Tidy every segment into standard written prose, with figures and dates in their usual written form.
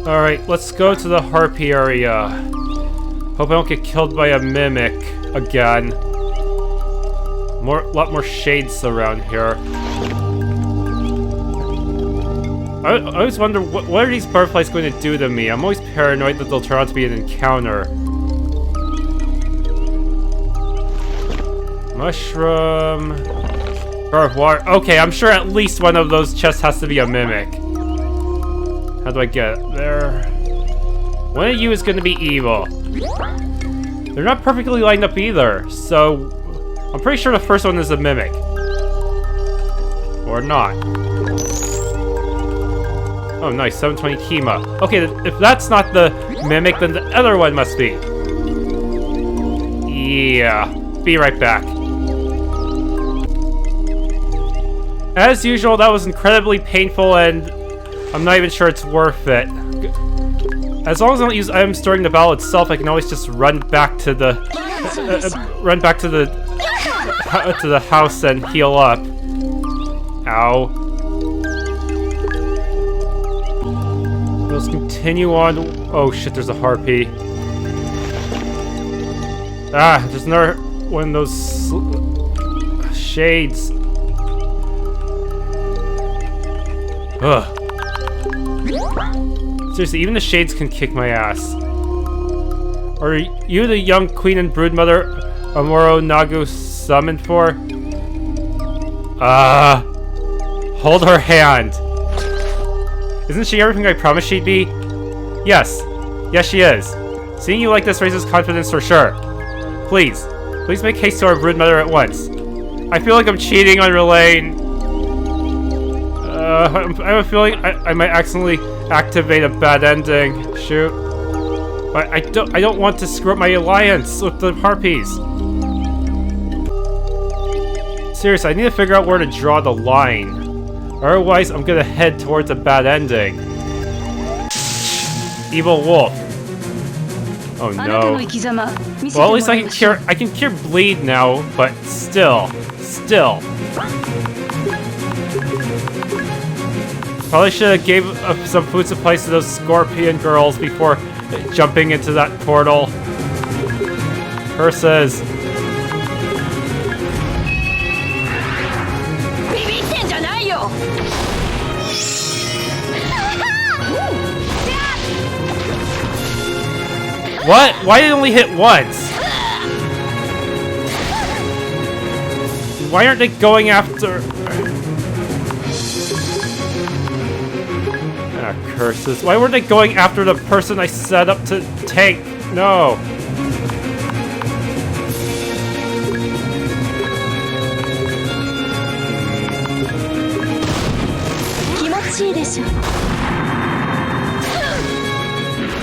Alright, let's go to the harpy area. Hope I don't get killed by a mimic again. Lot more shades around here. I always wonder, what are these butterflies going to do to me? I'm always paranoid that they'll turn out to be an encounter. Mushroom. Jar of water. Okay, I'm sure at least one of those chests has to be a mimic. How do I get it? There. One of you is going to be evil. They're not perfectly lined up either, so I'm pretty sure the first one is a mimic. Or not. Oh, nice. 720 Kima. Okay, if that's not the mimic, then the other one must be. Yeah. Be right back. As usual, that was incredibly painful, and I'm not even sure it's worth it. As long as I don't use items during the battle itself, I can always just run back to the to the house and heal up. Ow. Let's continue on. Oh shit, there's a harpy. Ah, there's another one of those shades. Ugh. Seriously, even the shades can kick my ass. Are you the young queen and broodmother Amuro Nagu summoned for? Hold her hand. Isn't she everything I promised she'd be? Yes. Yes, she is. Seeing you like this raises confidence for sure. Please make haste to our broodmother at once. I feel like I'm cheating on relaying. I have a feeling I might accidentally activate a bad ending. Shoot. But I don't want to screw up my alliance with the harpies. Seriously, I need to figure out where to draw the line. Otherwise, I'm gonna head towards a bad ending. Evil wolf. Oh no. Well, at least I can cure bleed now, but still. Probably should have gave some food supplies to those scorpion girls before jumping into that portal. Curses. What? Why did it only hit once? Why aren't they going after... Ah, curses. Why weren't they going after the person I set up to tank? No.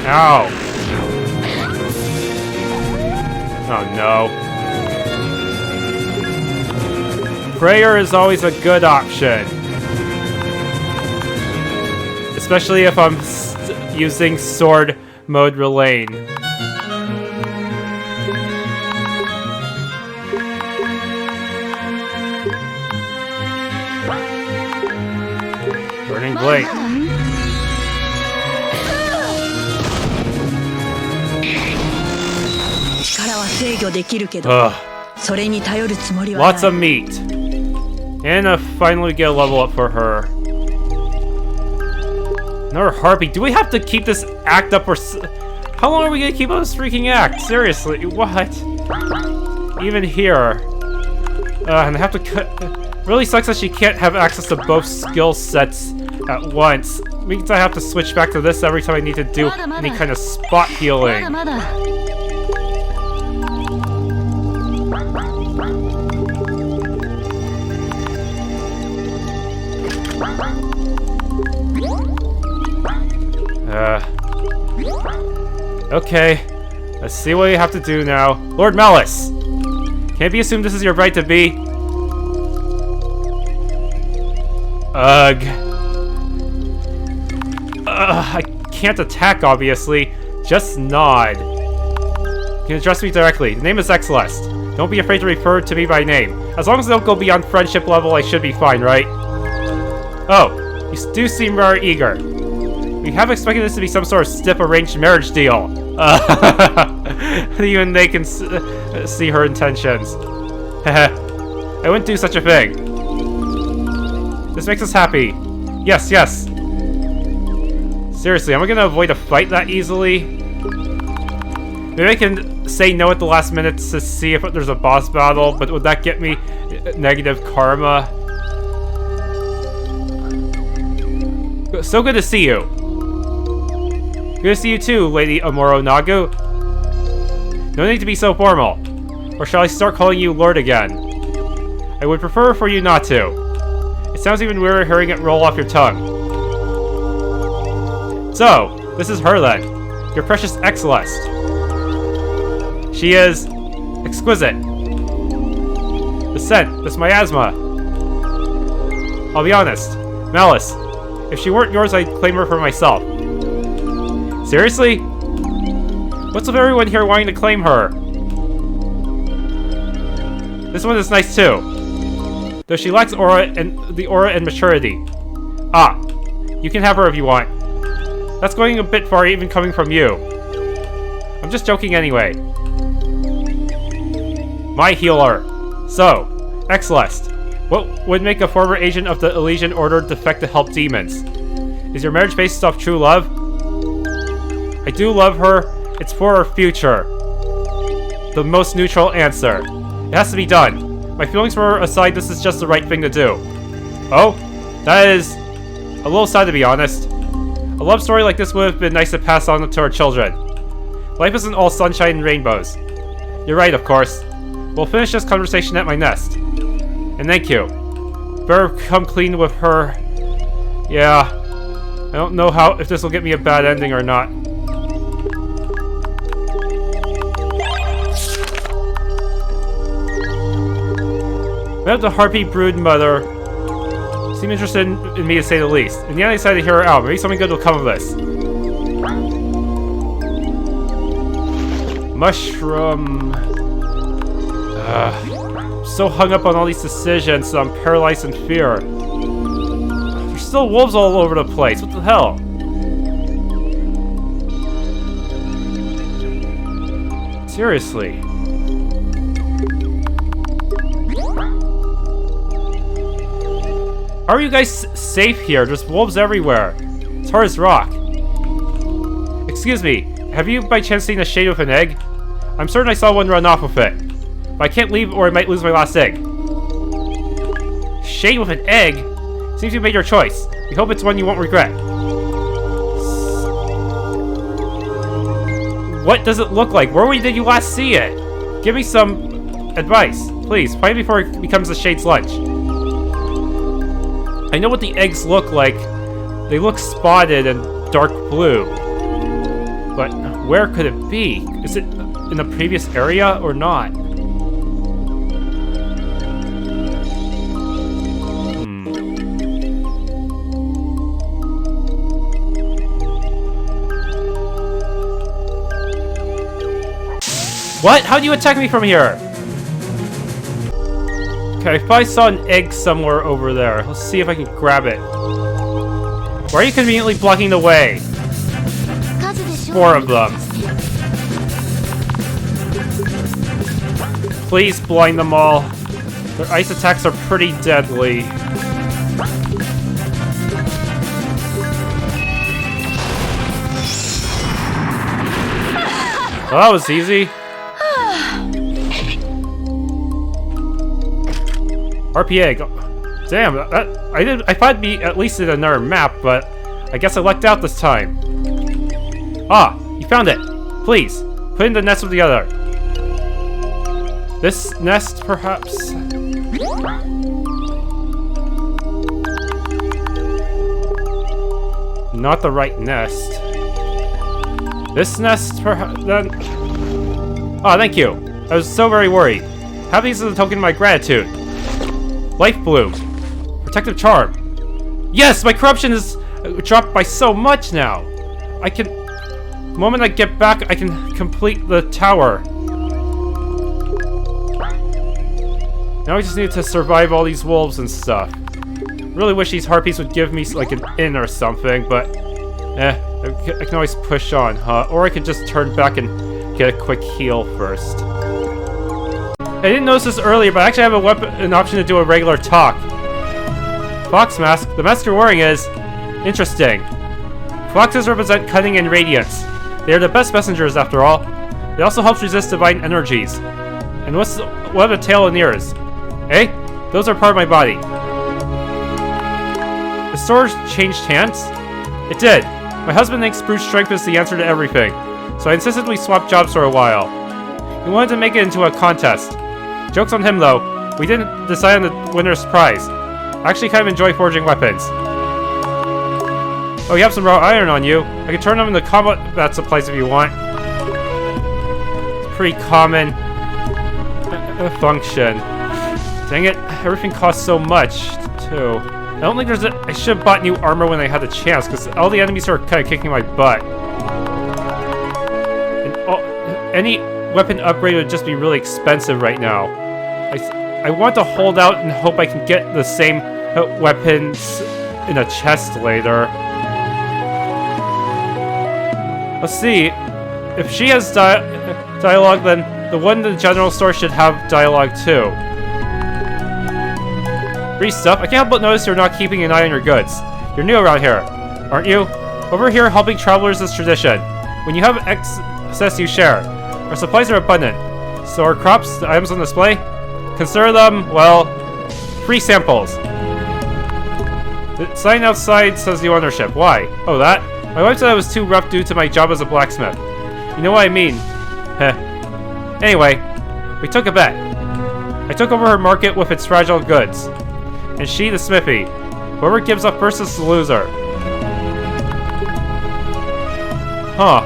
Ow. Oh no. Prayer is always a good option. Especially if I'm using sword mode relaying. Burning blade. Lots of meat. And I finally get a level up for her. Another harpy. Do we have to keep this act up or... How long are we gonna keep on this freaking act? Seriously, what? Even here. And I have to cut... Really sucks that she can't have access to both skill sets at once. Means I have to switch back to this every time I need to do any kind of spot healing. Okay. Let's see what you have to do now. Lord Malice! Can't be assumed this is your right to be. Ugh. I can't attack, obviously. Just nod. You can address me directly. The name is Celeste. Don't be afraid to refer to me by name. As long as they don't go beyond friendship level, I should be fine, right? Oh, you do seem rather eager. We have expected this to be some sort of stiff arranged marriage deal. Even they can see her intentions. I wouldn't do such a thing. This makes us happy. Yes, yes. Seriously, am I gonna avoid a fight that easily? Maybe I can say no at the last minute to see if there's a boss battle, but would that get me negative karma? So good to see you. Good to see you too, Lady Amuro Nagu. No need to be so formal. Or shall I start calling you Lord again? I would prefer for you not to. It sounds even weirder hearing it roll off your tongue. So, this is her then. Your precious Celeste. She is exquisite. The scent, this miasma. I'll be honest, Malice. If she weren't yours, I'd claim her for myself. Seriously? What's with everyone here wanting to claim her? This one is nice too. Though she lacks aura and maturity. Ah, you can have her if you want. That's going a bit far even coming from you. I'm just joking anyway. My healer. So, Celeste, what would make a former agent of the Elysian Order defect to help demons? Is your marriage based off true love? I do love her. It's for our future. The most neutral answer. It has to be done. My feelings for her aside, this is just the right thing to do. Oh? That is a little sad to be honest. A love story like this would have been nice to pass on to our children. Life isn't all sunshine and rainbows. You're right, of course. We'll finish this conversation at my nest. And thank you. Better come clean with her. Yeah. I don't know if this will get me a bad ending or not. Met the harpy brood mother. Seemed interested in me to say the least. In the end I decided to hear her out. Maybe something good will come of this. Mushroom. I'm so hung up on all these decisions that I'm paralyzed in fear. There's still wolves all over the place. What the hell? Seriously. How are you guys safe here? There's wolves everywhere. It's hard as rock. Excuse me, have you by chance seen a shade with an egg? I'm certain I saw one run off with it. But I can't leave or I might lose my last egg. Shade with an egg? Seems you made your choice. We hope it's one you won't regret. What does it look like? Where did you last see it? Give me some advice, please. Find it before it becomes the shade's lunch. I know what the eggs look like. They look spotted and dark blue. But where could it be? Is it in the previous area or not? What? How do you attack me from here? Okay, I probably saw an egg somewhere over there. Let's see if I can grab it. Why are you conveniently blocking the way? 4 of them. Please blind them all. Their ice attacks are pretty deadly. Well, that was easy. RP egg. Damn, I thought it'd be at least in another map, but I guess I lucked out this time. Ah, you found it. Please, put it in the nest with the other. This nest, perhaps? Not the right nest. This nest, perhaps, then? Ah, thank you. I was so very worried. Have these as a token of my gratitude. Life Bloom. Protective Charm. Yes, my corruption is dropped by so much now. I can... The moment I get back, I can complete the tower. Now I just need to survive all these wolves and stuff. Really wish these harpies would give me like an inn or something, but I can always push on, huh? Or I could just turn back and get a quick heal first. I didn't notice this earlier, but I actually have an option to do a regular talk. Fox mask. The mask you're wearing is interesting. Foxes represent cunning and radiance. They are the best messengers, after all. It also helps resist divine energies. And what of the tail and ears? Eh? Those are part of my body. The sword changed hands? It did. My husband thinks brute strength is the answer to everything, so I insisted we swap jobs for a while. He wanted to make it into a contest. Joke's on him, though. We didn't decide on the winner's prize. I actually kind of enjoy forging weapons. Oh, you have some raw iron on you. I can turn them into combat supplies if you want. It's pretty common function. Dang it, everything costs so much, too. I don't think I should have bought new armor when I had the chance, because all the enemies are kind of kicking my butt. And any weapon upgrade would just be really expensive right now. I want to hold out and hope I can get the same weapons in a chest later. Let's see. If she has dialogue, then the one in the general store should have dialogue too. Free stuff? I can't help but notice you're not keeping an eye on your goods. You're new around here, aren't you? Over here, helping travelers is tradition. When you have excess, you share. Our supplies are abundant. So our crops, the items on display, consider them, well, free samples. The sign outside says the ownership. Why? Oh, that? My wife said I was too rough due to my job as a blacksmith. You know what I mean? Heh. Anyway, we took a bet. I took over her market with its fragile goods. And she the smithy. Whoever gives up first is the loser. Huh.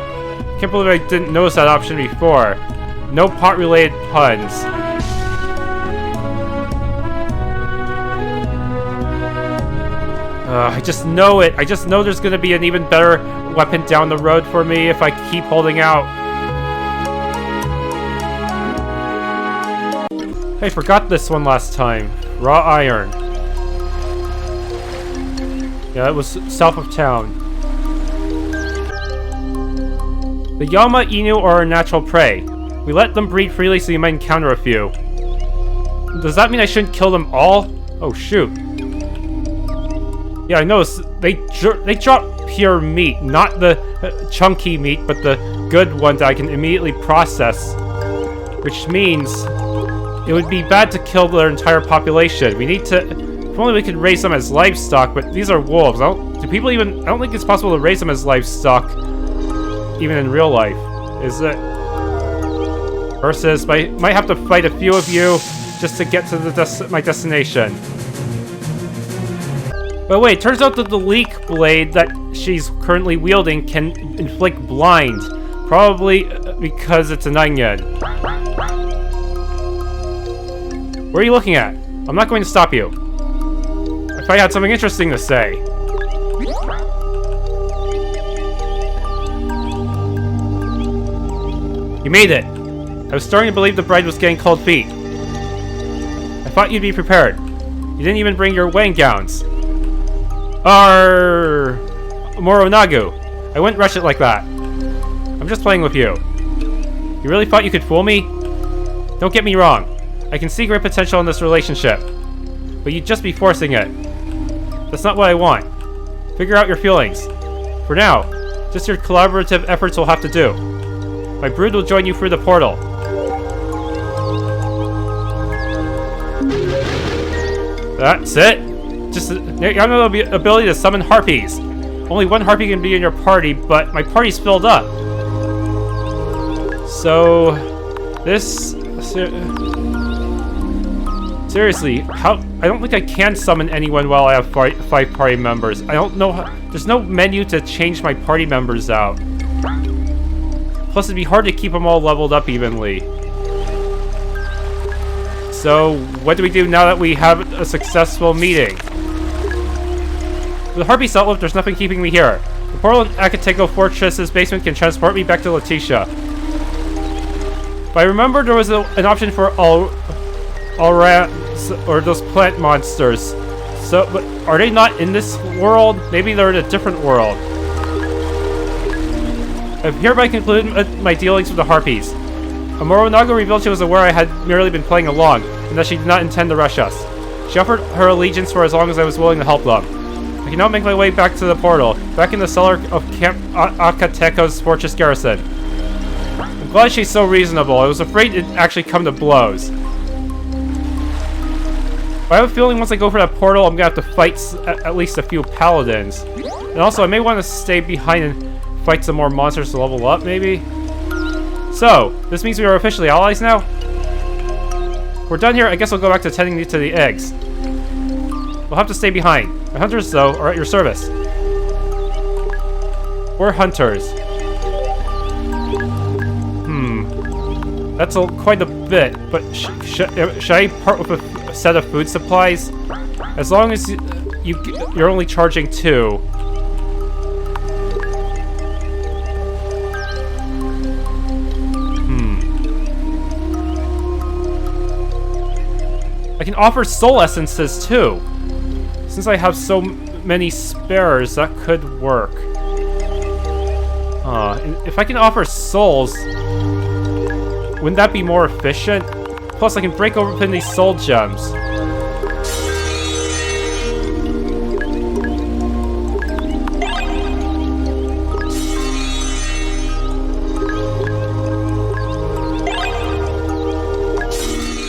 Can't believe I didn't notice that option before. No pot-related puns. I just know it. I just know there's gonna be an even better weapon down the road for me if I keep holding out. I forgot this one last time. Raw iron. Yeah, it was south of town. The Yama Inu are our natural prey. We let them breed freely so you might encounter a few. Does that mean I shouldn't kill them all? Oh shoot. Yeah, I noticed they drop pure meat, not the chunky meat, but the good one that I can immediately process. Which means it would be bad to kill their entire population. We need to... If only we could raise them as livestock, but these are wolves. I don't think it's possible to raise them as livestock, even in real life. Is it? Versus, might have to fight a few of you just to get to my destination. But wait, turns out that the leak blade that she's currently wielding can inflict blind. Probably because it's an onion. Where are you looking at? I'm not going to stop you. If I had something interesting to say. You made it. I was starting to believe the bride was getting cold feet. I thought you'd be prepared. You didn't even bring your wedding gowns. Moronagu. I wouldn't rush it like that. I'm just playing with you. You really thought you could fool me? Don't get me wrong. I can see great potential in this relationship. But you'd just be forcing it. That's not what I want. Figure out your feelings. For now, just your collaborative efforts will have to do. My brood will join you through the portal. That's it? Just you have no ability to summon harpies. Only one harpy can be in your party, but my party's filled up. So, this... Seriously, I don't think I can summon anyone while I have 5 party members. I don't know there's no menu to change my party members out. Plus, it'd be hard to keep them all leveled up evenly. So, what do we do now that we have a successful meeting? With the Harpy Outlift, there's nothing keeping me here. The portal in Akateko Fortress's basement can transport me back to Laetitia. But I remember there was an option for all rats or those plant monsters. So, but are they not in this world? Maybe they're in a different world. I've hereby concluded my dealings with the harpies. Amoronaga revealed she was aware I had merely been playing along, and that she did not intend to rush us. She offered her allegiance for as long as I was willing to help them. I can now make my way back to the portal, back in the cellar of Camp Akateko's fortress garrison. I'm glad she's so reasonable. I was afraid it'd actually come to blows. I have a feeling once I go for that portal, I'm gonna have to fight at least a few paladins. And also, I may want to stay behind and fight some more monsters to level up, maybe? So, this means we are officially allies now? We're done here, I guess I'll go back to tending to the eggs. We'll have to stay behind. My hunters, though, are at your service. We're hunters. That's quite a bit, but should I part with a set of food supplies? As long as you're only charging 2. I can offer soul essences too. Since I have so many spares, that could work. If I can offer souls, wouldn't that be more efficient? Plus, I can break open these soul gems.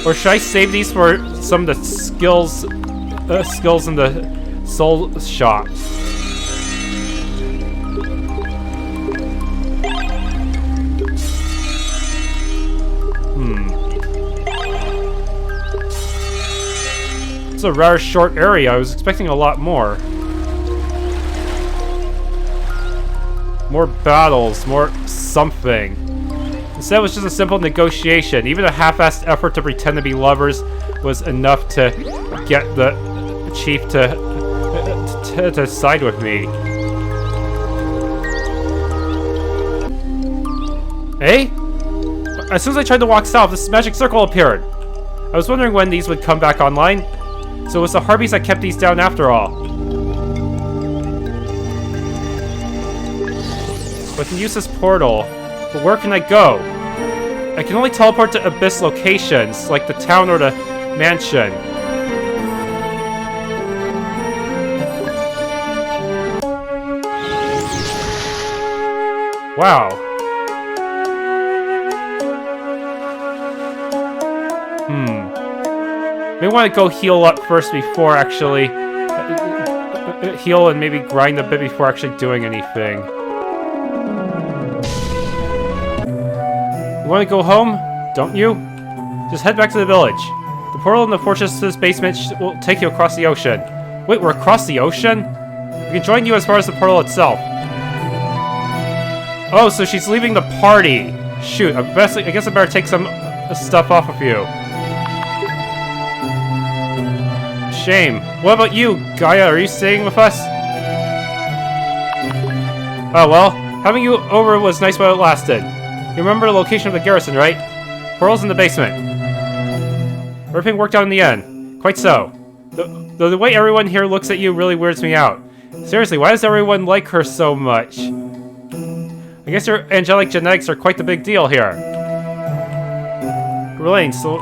Or should I save these for some of the skills in the soul shop? It's a rather short area. I was expecting a lot more. More battles, more something. Instead, it was just a simple negotiation. Even a half-assed effort to pretend to be lovers was enough to get the chief to side with me. Eh? As soon as I tried to walk south, this magic circle appeared. I was wondering when these would come back online. So it was the harpies that kept these down after all. I can use this portal, but where can I go? I can only teleport to abyss locations, like the town or the mansion. Wow. May want to go heal up first before actually heal and maybe grind a bit before actually doing anything. You want to go home? Don't you? Just head back to the village. The portal in the fortress's basement will take you across the ocean. Wait, we're across the ocean? We can join you as far as the portal itself. Oh, so she's leaving the party. Shoot, I guess I better take some stuff off of you. Shame. What about you, Gaia? Are you staying with us? Oh well, having you over was nice while it lasted. You remember the location of the garrison, right? Portal's in the basement. Everything worked out in the end. Quite so. Though the way everyone here looks at you really weirds me out. Seriously, why does everyone like her so much? I guess your angelic genetics are quite the big deal here. Relaine, so...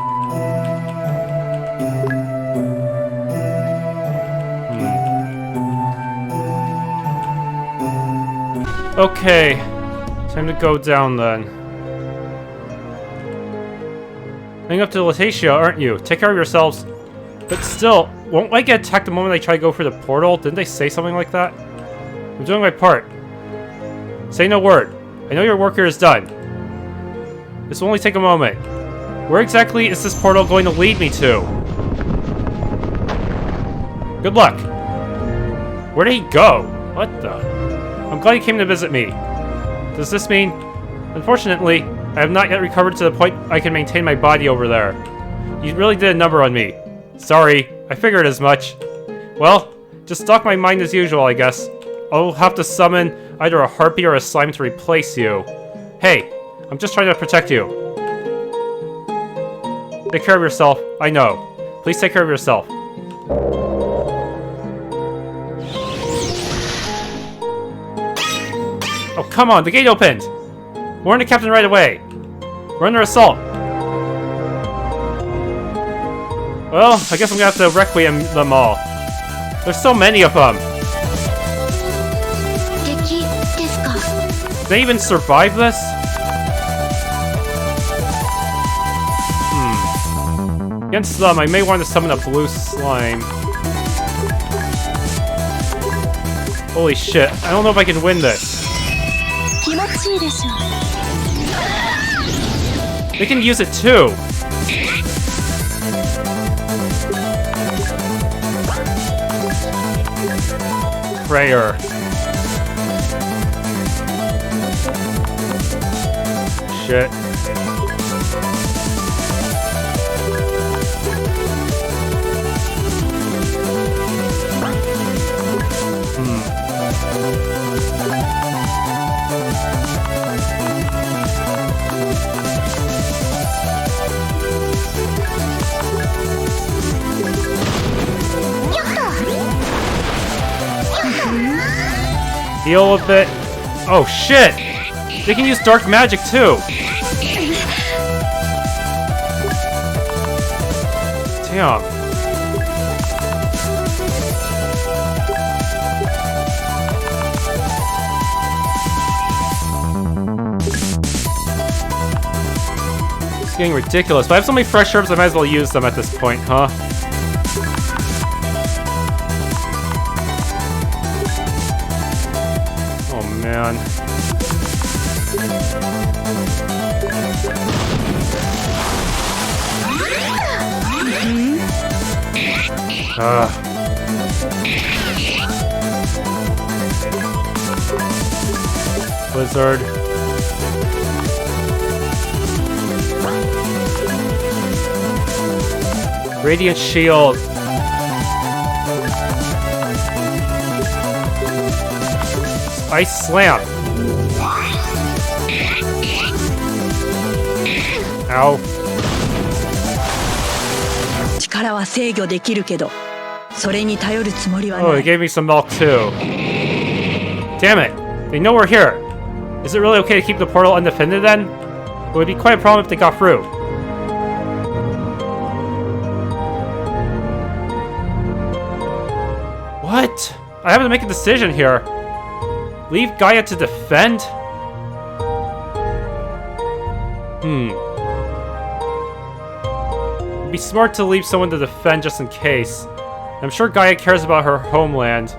Okay, time to go down then. Heading up to Laetitia, aren't you? Take care of yourselves. But still, won't I get attacked the moment I try to go for the portal? Didn't they say something like that? I'm doing my part. Say no word. I know your work here is done. This will only take a moment. Where exactly is this portal going to lead me to? Good luck. Where did he go? What the? I'm glad you came to visit me. Does this mean... Unfortunately, I have not yet recovered to the point I can maintain my body over there. You really did a number on me. Sorry, I figured as much. Well, just stalk my mind as usual, I guess. I'll have to summon either a harpy or a slime to replace you. Hey, I'm just trying to protect you. Take care of yourself, I know. Please take care of yourself. Oh, come on, the gate opened! Warn the captain right away. We're under assault. Well, I guess I'm gonna have to requiem them all. There's so many of them. Did they even survive this? Against them, I may want to summon a blue slime. Holy shit, I don't know if I can win this. They can use it too. Prayer. Shit. Heal a bit. Oh shit! They can use dark magic too! Damn. It's getting ridiculous, but I have so many fresh herbs I might as well use them at this point, huh? Man. Blizzard. Radiant Shield. Ice Slam. Ow. Oh, they gave me some milk too. Damn it. They know we're here. Is it really okay to keep the portal undefended then? It would be quite a problem if they got through. What? I have to make a decision here. Leave Gaia to defend? It'd be smart to leave someone to defend just in case. I'm sure Gaia cares about her homeland.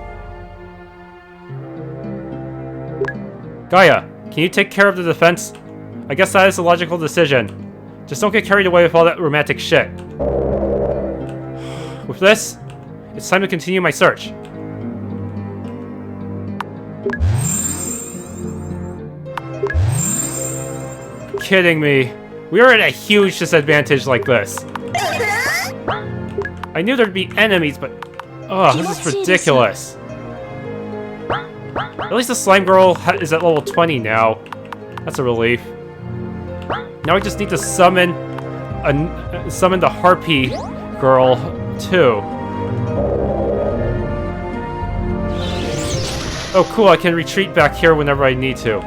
Gaia, can you take care of the defense? I guess that is a logical decision. Just don't get carried away with all that romantic shit. With this, it's time to continue my search. Kidding me. We are at a huge disadvantage like this. I knew there'd be enemies, but... oh, this is ridiculous. At least the slime girl is at level 20 now. That's a relief. Now I just need to summon the harpy girl, too. Oh, cool, I can retreat back here whenever I need to.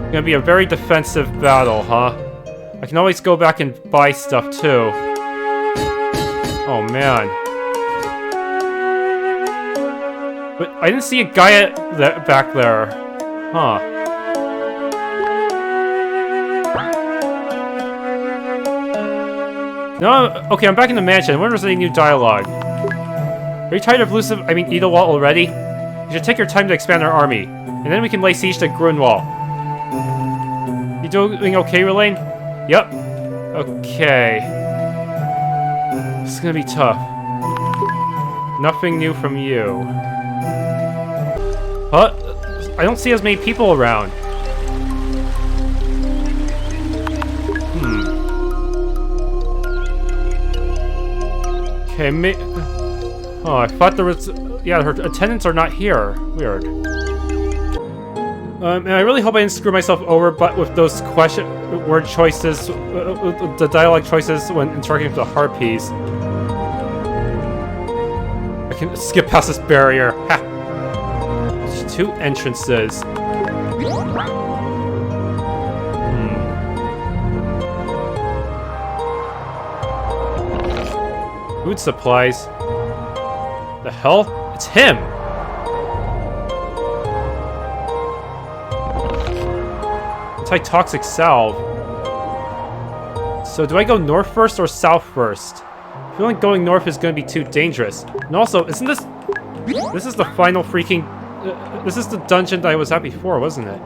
Gonna be a very defensive battle, huh? I can always go back and buy stuff too. Oh man. But I didn't see a guy back there. Huh. No, okay, I'm back in the mansion. I wonder if there's any new dialogue. Are you tired of Idlewild already? You should take your time to expand our army, and then we can lay siege to Grunwald. You doing okay, Relaine? Yep. Okay. This is gonna be tough. Nothing new from you. Huh? I don't see as many people around. Okay, oh, I thought there was... yeah, her attendants are not here. Weird. And I really hope I didn't screw myself over, but with those word choices, the dialogue choices when interacting with the harpies. I can skip past this barrier. Ha! 2 entrances. Food supplies. The hell? It's him! Anti-toxic salve. So do I go north first or south first? I feel like going north is going to be too dangerous. And also, isn't this... This is the final freaking... this is the dungeon that I was at before, wasn't it?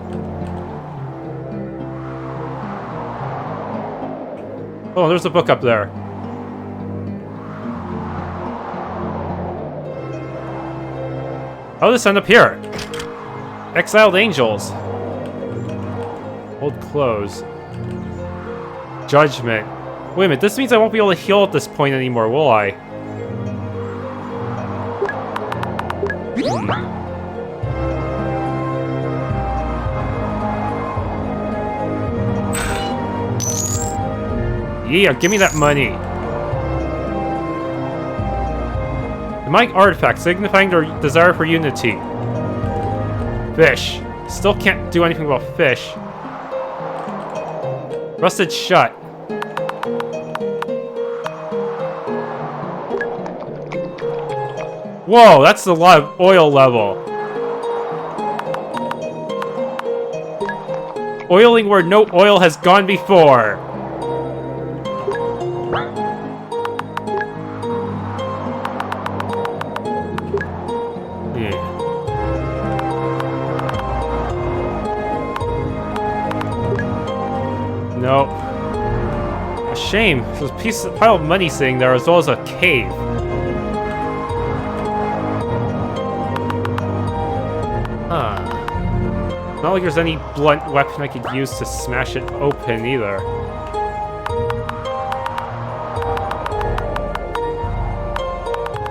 Oh, there's a book up there. How did this end up here? Exiled angels. Old clothes. Judgment. Wait a minute, this means I won't be able to heal at this point anymore, will I? Yeah, give me that money. Demonic artifact signifying their desire for unity. Fish. Still can't do anything about fish. Rusted shut. Whoa, that's a lot of oil level. Oiling where no oil has gone before. Nope. A shame. There's a pile of money sitting there as well as a cave. Huh. Not like there's any blunt weapon I could use to smash it open either.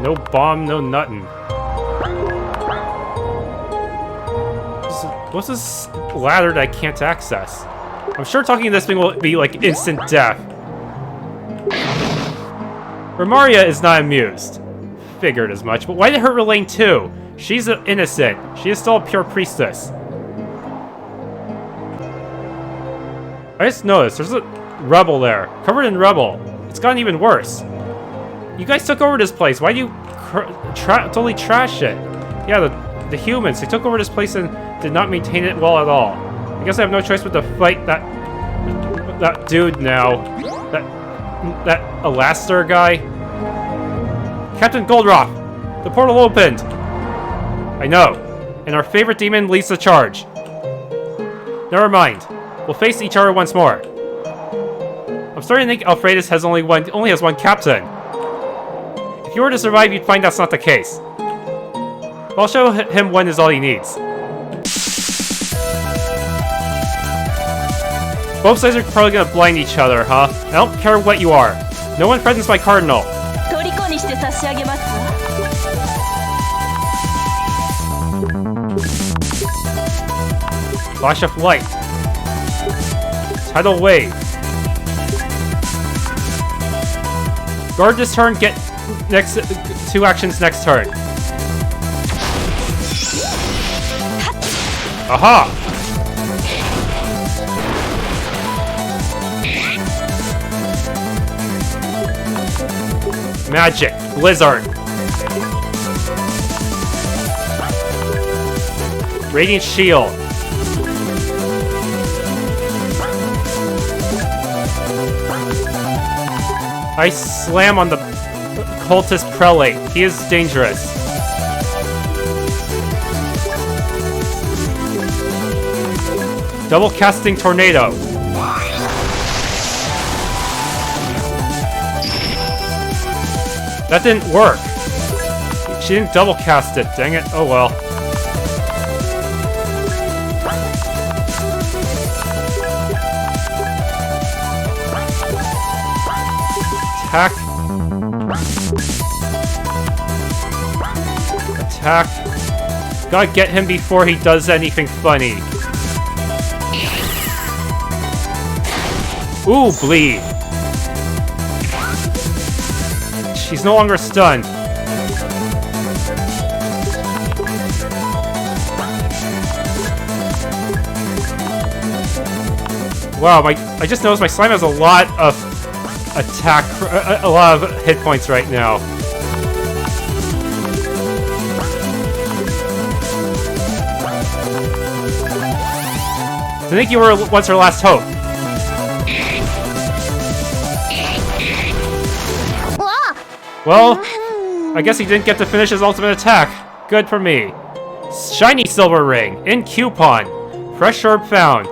No bomb, no nothing. What's this ladder that I can't access? I'm sure talking to this thing will be like instant death. Romaria is not amused. Figured as much, but why did her Relaine too? She's innocent. She is still a pure priestess. I just noticed there's a rebel there, covered in rubble. It's gotten even worse. You guys took over this place. Why do you totally trash it? Yeah, the humans, they took over this place and did not maintain it well at all. I guess I have no choice but to fight that dude now. That Alastair guy. Captain Goldrock, the portal opened. I know, and our favorite demon leads the charge. Never mind. We'll face each other once more. I'm starting to think Alfredus only has one captain. If you were to survive, you'd find that's not the case. But I'll show him one is all he needs. Both sides are probably gonna blind each other, huh? I don't care what you are. No one threatens my cardinal. Flash of light. Tidal wave. Guard this turn, get next 2 actions next turn. Aha! Magic. Blizzard. Radiant shield. Ice slam on the cultist prelate. He is dangerous. Double casting tornado. That didn't work. She didn't double cast it, dang it. Oh well. Attack. Attack. Gotta get him before he does anything funny. Ooh, bleed. She's no longer stunned. Wow, I just noticed my slime has a lot of attack, a lot of hit points right now. I think you were once our last hope. Well, I guess he didn't get to finish his ultimate attack. Good for me. Shiny silver ring in coupon. Fresh herb found.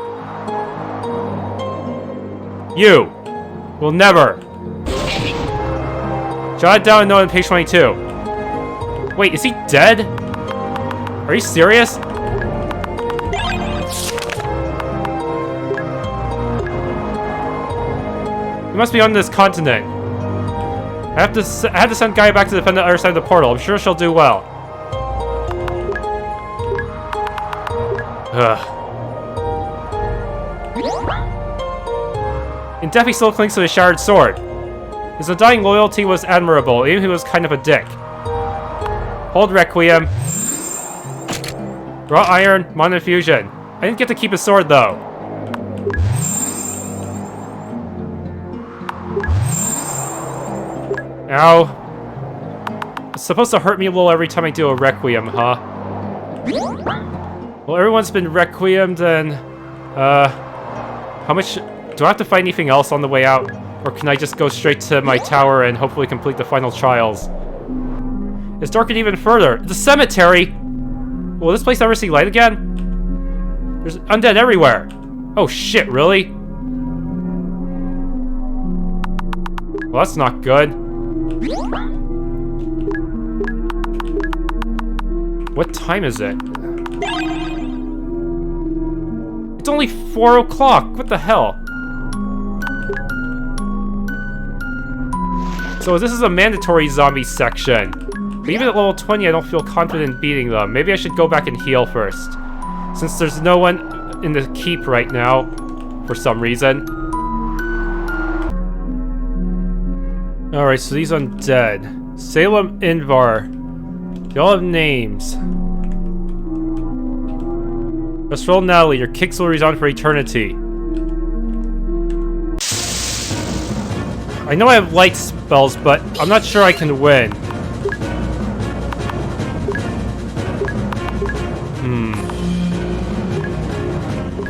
You will never. Jot it down and note on page 22. Wait, is he dead? Are you serious? He must be on this continent. I have to send Gaia back to defend the other side of the portal. I'm sure she'll do well. Ugh. And Deafy still clings to his shattered sword. His undying loyalty was admirable, even if he was kind of a dick. Hold Requiem. Raw iron, Mana Fusion. I didn't get to keep his sword though. Ow. It's supposed to hurt me a little every time I do a Requiem, huh? Well, everyone's been Requiemed and... how much... Do I have to fight anything else on the way out? Or can I just go straight to my tower and hopefully complete the final trials? It's darkened even further. The cemetery! Will this place ever see light again? There's undead everywhere. Oh shit, really? Well, that's not good. What time is it? It's only 4 o'clock. What the hell? So this is a mandatory zombie section. But even at level 20, I don't feel confident in beating them. Maybe I should go back and heal first. Since there's no one in the keep right now, for some reason. Alright, so these undead. Salem Invar. They all have names. Restful Natalie, your kicks will resound for eternity. I know I have light spells, but I'm not sure I can win.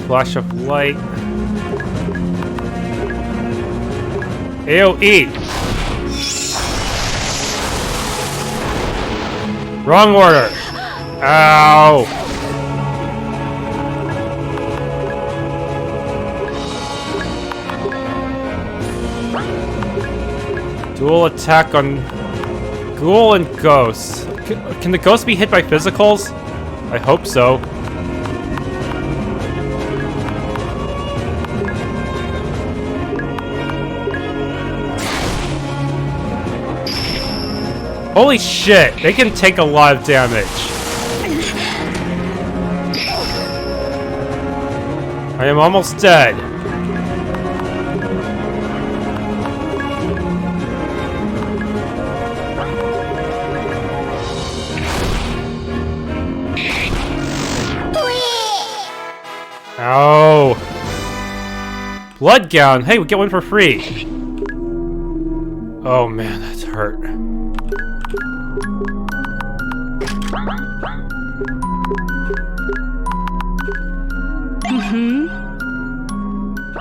Flash of light. AoE! Wrong order! Ow! Dual attack on Ghoul and Ghost. Can the ghost be hit by physicals? I hope so. Holy shit, they can take a lot of damage. I am almost dead. Ow. Blood gown. Hey, we get one for free. Oh man, that's hurt.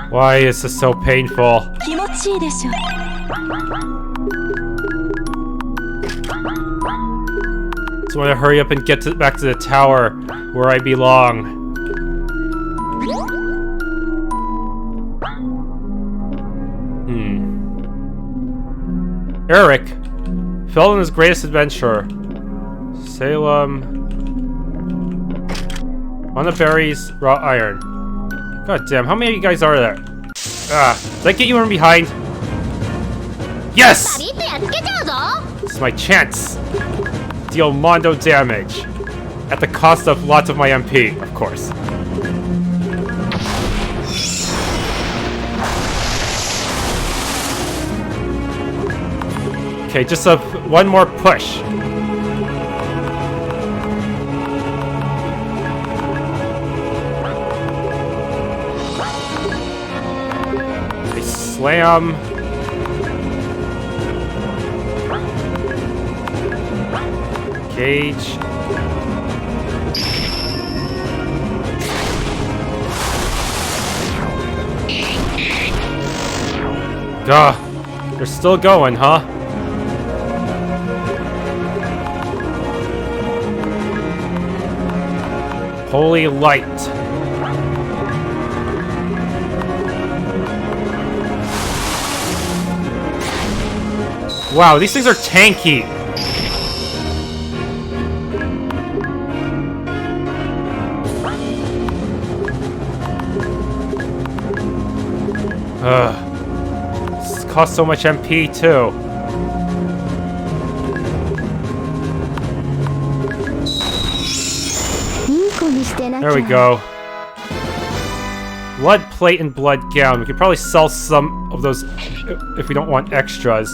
Why is this so painful? Just want to hurry up and get back to the tower where I belong. Eric fell on his greatest adventure. Salem. On the berries, raw iron. God damn, how many of you guys are there? Did I get you from behind? Yes! This is my chance. Deal mondo damage. At the cost of lots of my MP, of course. Okay, just one more push. Blam. Cage. Duh. You're still going, huh? Holy light. Wow, these things are tanky. This costs so much MP too. There we go. Blood plate and blood gown. We could probably sell some of those if we don't want extras.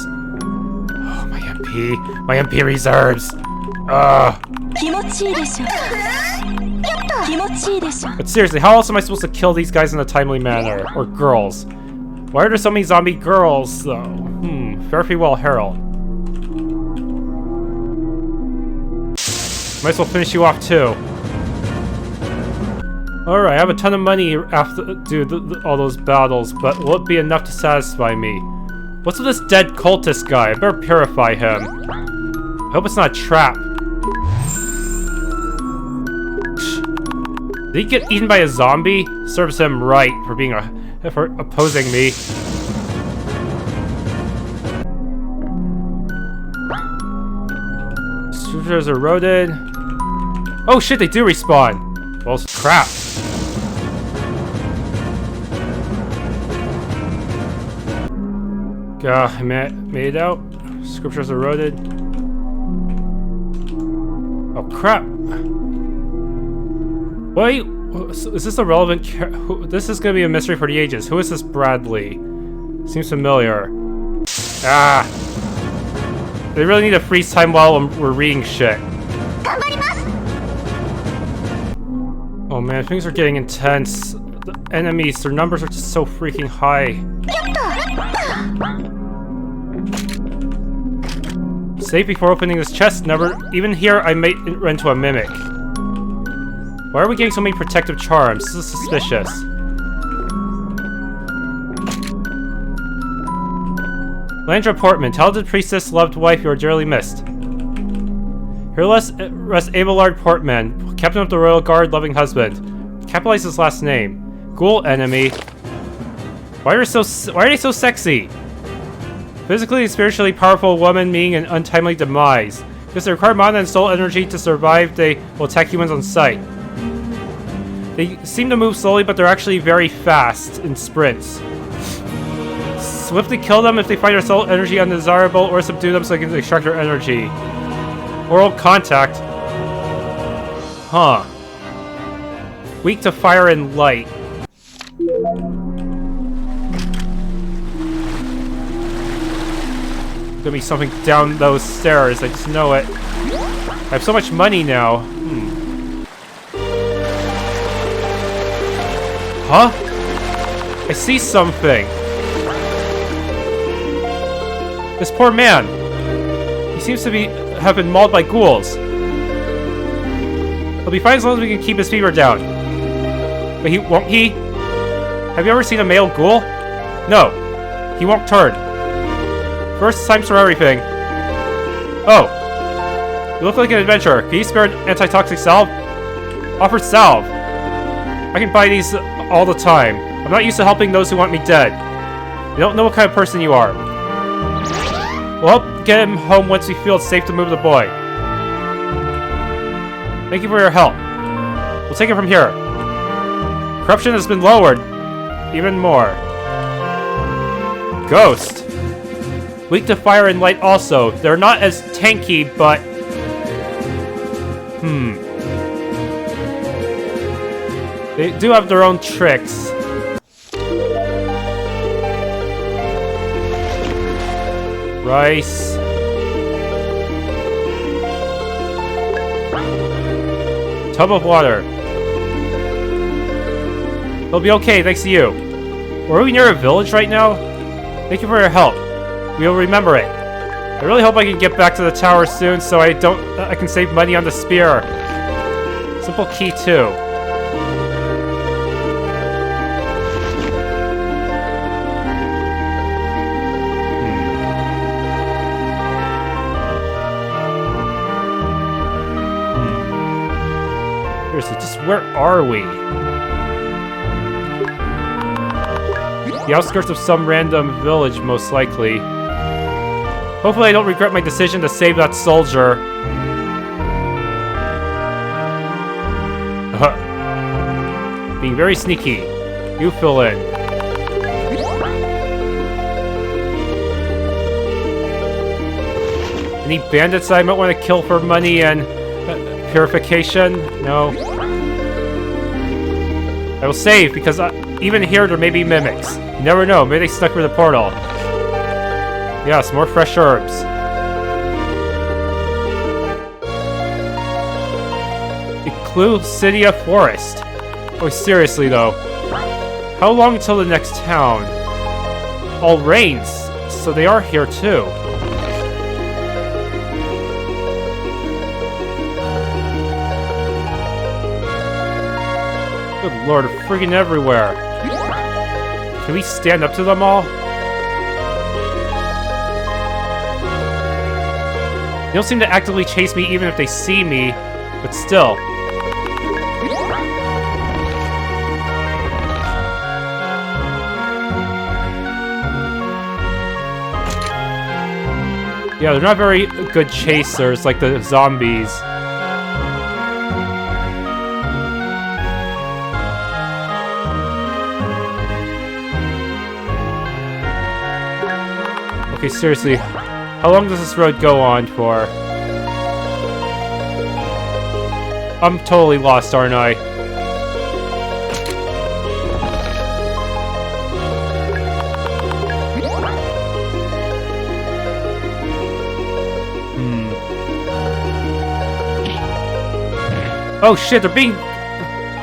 Oh, my MP. My MP reserves. But seriously, how else am I supposed to kill these guys in a timely manner? Or girls? Why are there so many zombie girls, though? Very well, Harold. Might as well finish you off, too. Alright, I have a ton of money after do all those battles, but will it be enough to satisfy me? What's with this dead cultist guy? I better purify him. I hope it's not a trap. Did he get eaten by a zombie? Serves him right for opposing me. Structures eroded. Oh shit, they do respawn. Well, crap. I made it out. Scriptures eroded. Oh crap. Wait, is this a relevant this is gonna be a mystery for the ages. Who is this Bradley? Seems familiar. Ah! They really need to freeze time while we're reading shit. Oh man, things are getting intense. The enemies, their numbers are just so freaking high. Safe before opening this chest. Never even here I may run into a mimic. Why are we getting so many protective charms? This is suspicious. Landra Portman, talented priestess, loved wife, you are dearly missed. Here rests Abelard Portman, captain of the Royal Guard, loving husband. Capitalize his last name. Ghoul enemy. Why are they so sexy? Physically and spiritually powerful woman meaning an untimely demise. Because they require mana and soul energy to survive, they will attack humans on sight. They seem to move slowly, but they're actually very fast in sprints. Swiftly kill them if they find their soul energy undesirable, or subdue them so they can extract their energy. Oral contact. Huh. Weak to fire and light. Gonna be something down those stairs, I just know it. I have so much money now. Huh? I see something. This poor man. He seems to have been mauled by ghouls. He'll be fine as long as we can keep his fever down. But won't he? Have you ever seen a male ghoul? No. He won't turn. First times for everything. Oh. You look like an adventurer. Can you spare an antitoxic salve? Offer salve. I can buy these all the time. I'm not used to helping those who want me dead. You don't know what kind of person you are. We'll help get him home once we feel it's safe to move the boy. Thank you for your help. We'll take it from here. Corruption has been lowered. Even more. Ghost. Weak to fire and light also. They're not as tanky, but... They do have their own tricks. Rice. Tub of water. It'll be okay, thanks to you. Are we near a village right now? Thank you for your help. We'll remember it. I really hope I can get back to the tower soon so I can save money on the spear. Simple key too. Seriously, just where are we? The outskirts of some random village, most likely. Hopefully I don't regret my decision to save that soldier. Being very sneaky. You fill in. Any bandits I might want to kill for money and purification? No. I will save, because even here there may be mimics. You never know, maybe they stuck with the portal. Yes, more fresh herbs. Elysian Forest. Oh, seriously though. How long until the next town? All rains, so they are here too. Good lord, they're freaking everywhere. Can we stand up to them all? They don't seem to actively chase me even if they see me, but still. Yeah, they're not very good chasers like the zombies. Okay, seriously, how long does this road go on for? I'm totally lost, aren't I? Oh shit, they're being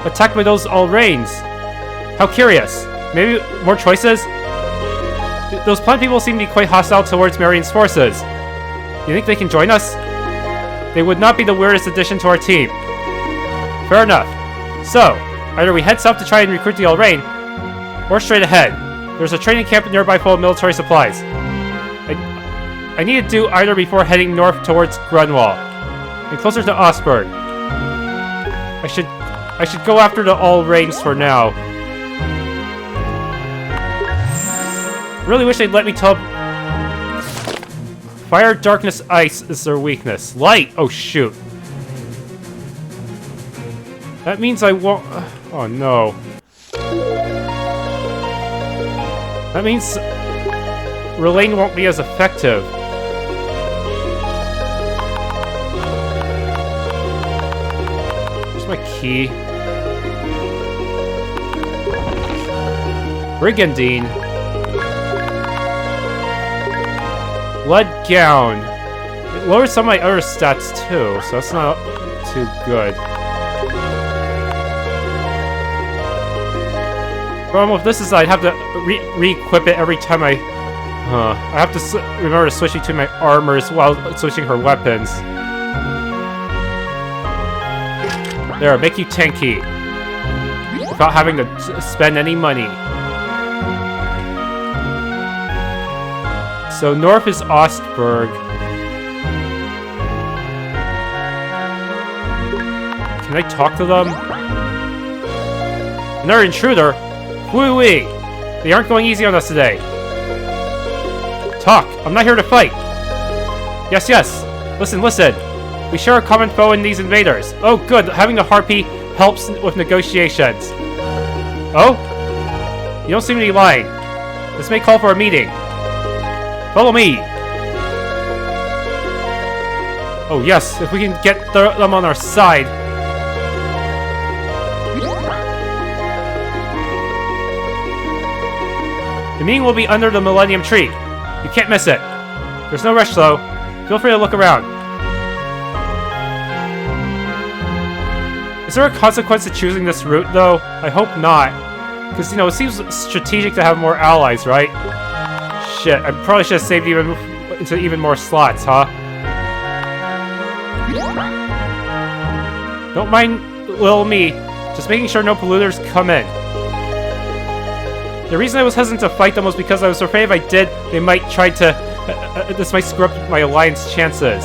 attacked by those all rains. How curious. Maybe more choices? Those plant people seem to be quite hostile towards Marion's forces. You think they can join us? They would not be the weirdest addition to our team. Fair enough. So, either we head south to try and recruit the All-Rain, or straight ahead. There's a training camp nearby full of military supplies. I need to do either before heading north towards Grunwald, and closer to Osberg. I should go after the All-Rains for now. Really wish they'd let me tell. Fire, darkness, ice is their weakness. Light! Oh shoot. That means I won't. Oh no. That means Malayna won't be as effective. Where's my key? Brigandine. Blood gown. It lowers some of my other stats too, so that's not too good. Problem with this is I'd have to re-equip it every time I have to remember to switch between my armors while switching her weapons. There, make you tanky. Without having to spend any money. So north is Osberg. Can I talk to them? Another intruder? Woo-wee! They aren't going easy on us today. Talk! I'm not here to fight! Yes, yes! Listen, listen! We share a common foe in these invaders. Oh, good! Having a harpy helps with negotiations. Oh? You don't seem to be lying. This may call for a meeting. Follow me! Oh yes, if we can get them on our side. The meeting will be under the Millennium Tree. You can't miss it. There's no rush though. Feel free to look around. Is there a consequence to choosing this route though? I hope not. Because, you know, it seems strategic to have more allies, right? Shit, I probably should have saved into even more slots, huh? Don't mind little me, just making sure no polluters come in. The reason I was hesitant to fight them was because I was afraid if I did, they might try to... this might screw up my alliance chances.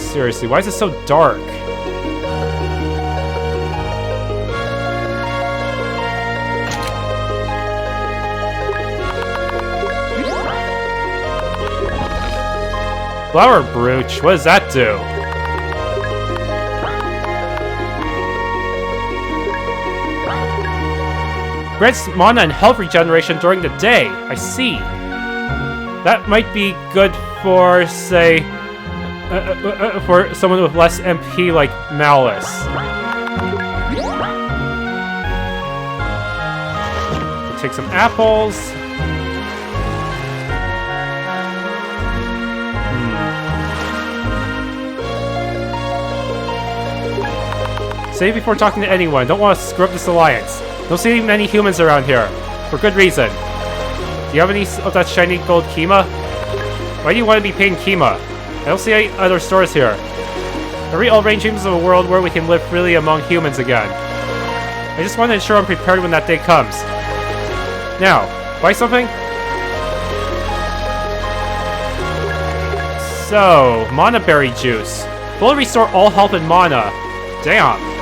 Seriously, why is it so dark? Flower brooch, what does that do? Grants mana and health regeneration during the day. I see. That might be good for, say, for someone with less MP like Malice. We'll take some apples. Save before talking to anyone. Don't want to screw up this alliance. Don't see many humans around here. For good reason. Do you have any of that shiny gold Kima? Why do you want to be paying Kima? I don't see any other stores here. I all range dreams of a world where we can live freely among humans again. I just want to ensure I'm prepared when that day comes. Now, buy something? So, mana berry juice. Will restore all health and mana. Damn.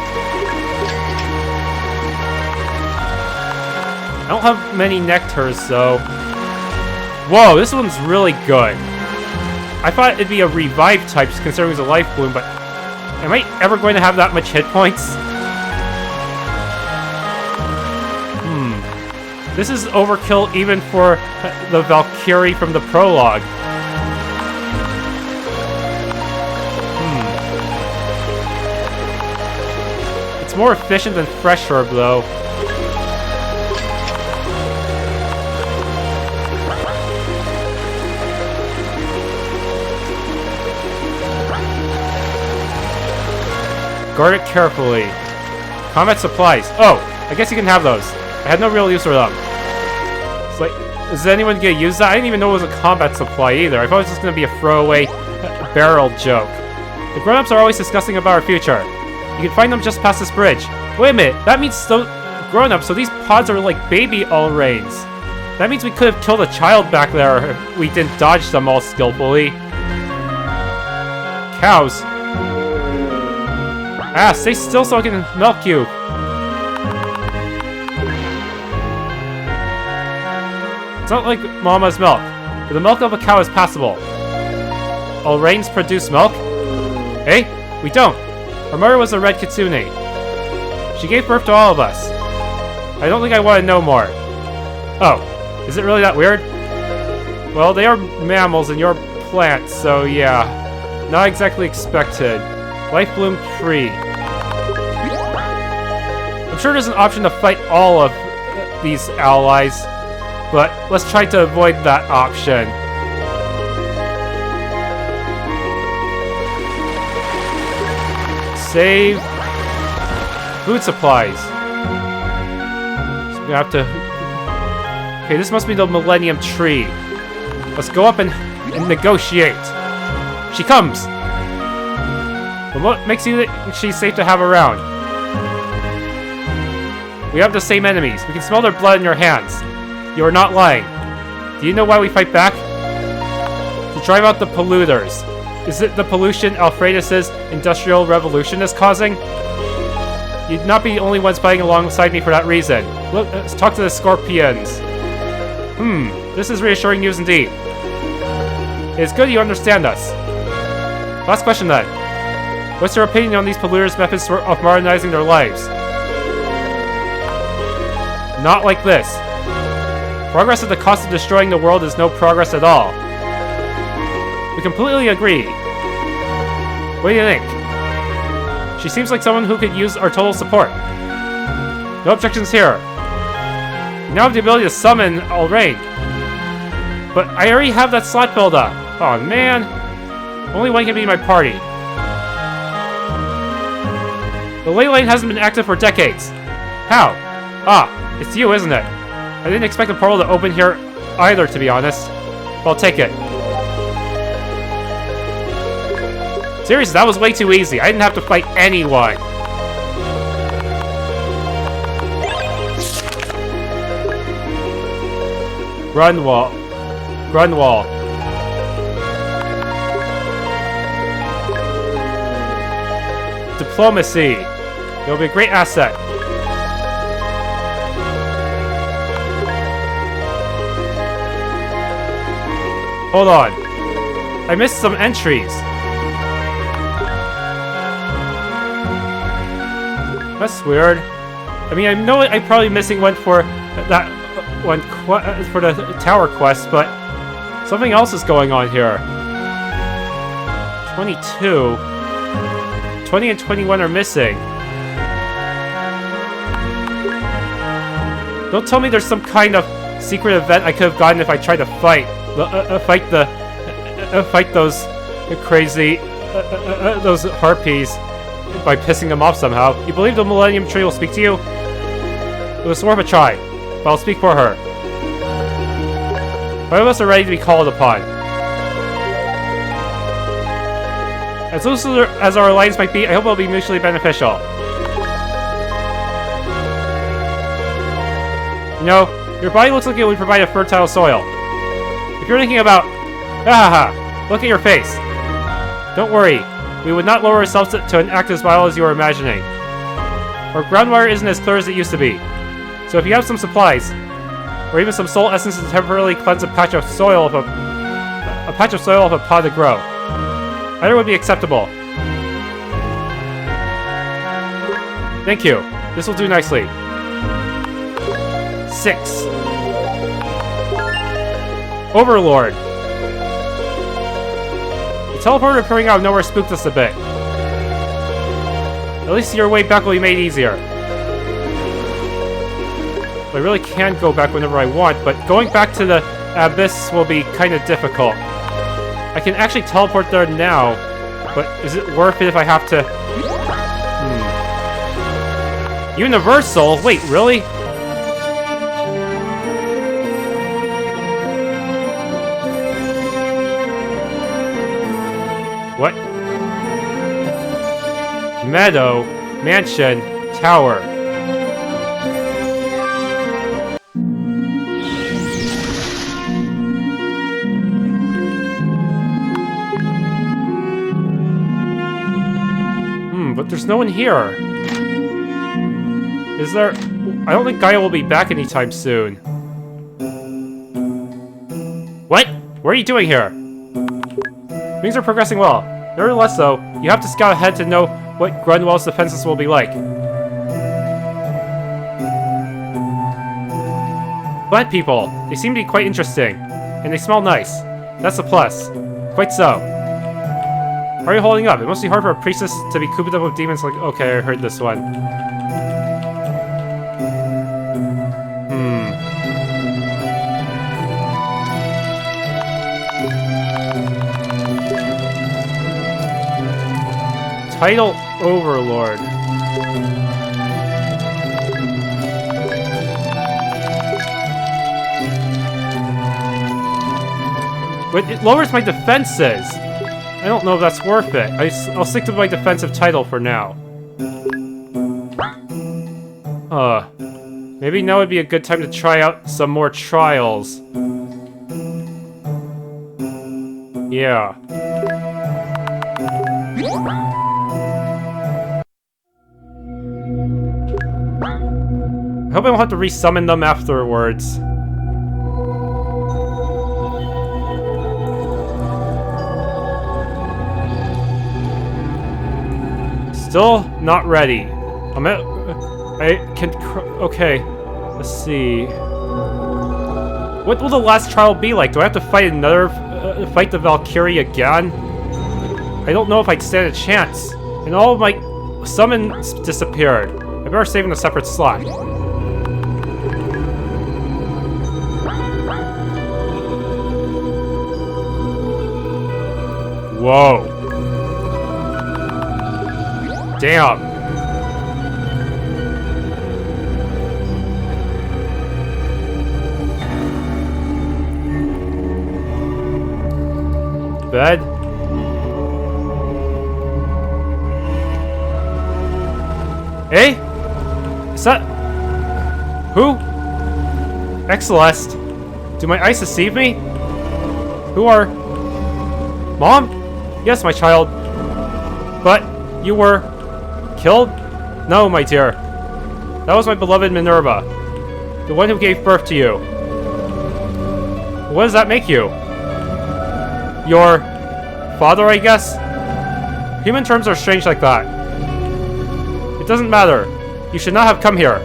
I don't have many nectars, though. Whoa, this one's really good. I thought it'd be a revive type, considering it was a life bloom, but... am I ever going to have that much hit points? This is overkill even for the Valkyrie from the prologue. It's more efficient than Fresh Herb, though. Guard it carefully. Combat supplies. Oh, I guess you can have those. I had no real use for them. It's like, is anyone gonna use that? I didn't even know it was a combat supply either. I thought it was just gonna be a throwaway barrel joke. The grown-ups are always discussing about our future. You can find them just past this bridge. Wait a minute, that means grown-ups, so these pods are like baby Allrains. That means we could have killed a child back there if we didn't dodge them all skillfully. Cows. Ah, stay still so I can milk you. It's not like Mama's milk, but the milk of a cow is passable. All rains produce milk? Eh? We don't. Our mother was a red kitsune. She gave birth to all of us. I don't think I want to know more. Oh, is it really that weird? Well, they are mammals and you're plants, so yeah. Not exactly expected. Life bloom tree. I'm sure there's an option to fight all of these allies, but let's try to avoid that option. Save. Food supplies. So we're gonna have to... okay, this must be the Millennium Tree. Let's go up and negotiate. She comes! But what makes you think she's safe to have around? We have the same enemies. We can smell their blood in your hands. You are not lying. Do you know why we fight back? To drive out the polluters. Is it the pollution Alfredus's industrial revolution is causing? You'd not be the only ones fighting alongside me for that reason. Look, let's talk to the scorpions. This is reassuring news indeed. It's good you understand us. Last question then. What's your opinion on these polluters' methods of modernizing their lives? Not like this. Progress at the cost of destroying the world is no progress at all. We completely agree. What do you think? She seems like someone who could use our total support. No objections here. You now have the ability to summon Allrain. But I already have that slot filled up. Oh man. Only one can be in my party. The ley line hasn't been active for decades. How? Ah, it's you, isn't it? I didn't expect the portal to open here either, to be honest. But I'll take it. Seriously, that was way too easy. I didn't have to fight anyone. Grunwall. Grunwall. Diplomacy. It'll be a great asset. Hold on. I missed some entries. That's weird. I mean, I know I'm probably missing one for that one for the tower quest, but something else is going on here. 22. 20 and 21 are missing. Don't tell me there's some kind of secret event I could have gotten if I tried to fight those crazy those harpies by pissing them off somehow. You believe the Millennium Tree will speak to you? It was worth a try, but I'll speak for her. Both of us are ready to be called upon. As loose as our alliance might be, I hope it will be mutually beneficial. You know, your body looks like it would provide a fertile soil. If you're thinking about... look at your face. Don't worry, we would not lower ourselves to an act as vile as you are imagining. Our ground wire isn't as clear as it used to be. So if you have some supplies, or even some soul essence to temporarily cleanse a patch of soil of a pod to grow, either would be acceptable. Thank you. This will do nicely. 6. Overlord. The teleporter appearing out of nowhere spooked us a bit. At least your way back will be made easier. I really can go back whenever I want, but going back to the abyss will be kind of difficult. I can actually teleport there now, but is it worth it if I have to... Universal? Wait, really? What? Meadow, mansion, tower. But there's no one here. Is there? I don't think Gaia will be back anytime soon. What? What are you doing here? Things are progressing well. Nevertheless, though, you have to scout ahead to know what Grunwell's defenses will be like. Plant people. They seem to be quite interesting. And they smell nice. That's a plus. Quite so. How are you holding up? It must be hard for a priestess to be cooped up with demons like... Okay, I heard this one. Title Overlord. But it lowers my defenses. I don't know if that's worth it. I'll stick to my defensive title for now. Maybe now would be a good time to try out some more trials. Yeah. I hope I won't have to resummon them afterwards. Still not ready. Okay. Let's see. What will the last trial be like? Do I have to fight fight the Valkyrie again? I don't know if I'd stand a chance. And all of my summons disappeared. I better save in a separate slot. Whoa. Damn. bed. Eh? Is that... Who? Celeste. Do my eyes deceive me? Who are... Mom? Yes, my child. But you were... killed? No, my dear. That was my beloved Minerva. The one who gave birth to you. What does that make you? Your... father, I guess? Human terms are strange like that. It doesn't matter. You should not have come here.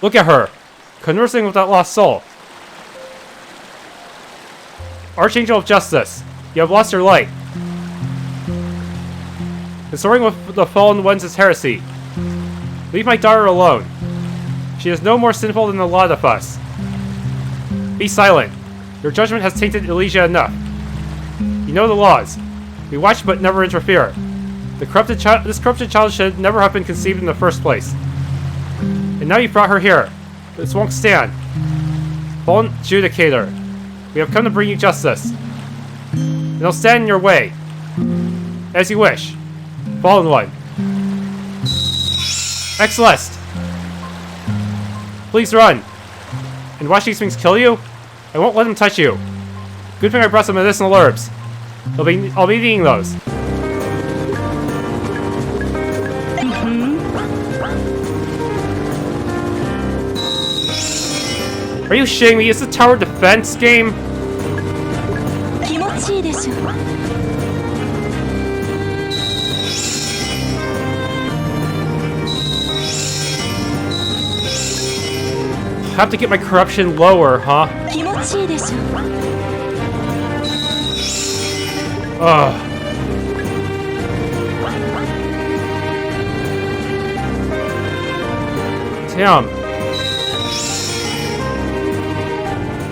Look at her, conversing with that lost soul. Archangel of Justice, you have lost your light. Consorting with the fallen ones is heresy. Leave my daughter alone. She is no more sinful than a lot of us. Be silent. Your judgment has tainted Elysia enough. You know the laws. We watch but never interfere. This corrupted child should never have been conceived in the first place. And now you brought her here. This won't stand. Fallen Judicator, we have come to bring you justice. And I'll stand in your way. As you wish. Fallen one. Celeste! Please run. And watch these things kill you? I won't let them touch you. Good thing I brought some medicinal herbs. I'll be eating those. Are you shitting me? Is this a tower defense game? Have to get my corruption lower, huh? Ugh. Damn.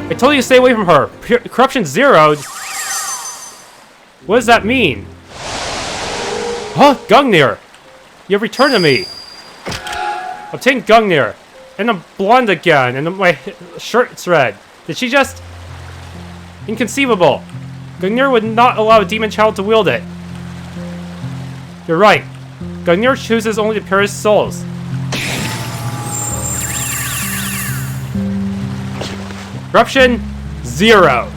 I told you to stay away from her. Corruption zeroed? What does that mean? Huh? Gungnir! You have returned to me! Obtain Gungnir. And I'm blonde again, and my shirt's red. Did she just... Inconceivable. Gungnir would not allow a demon child to wield it. You're right. Gungnir chooses only the purest souls. Corruption, 0.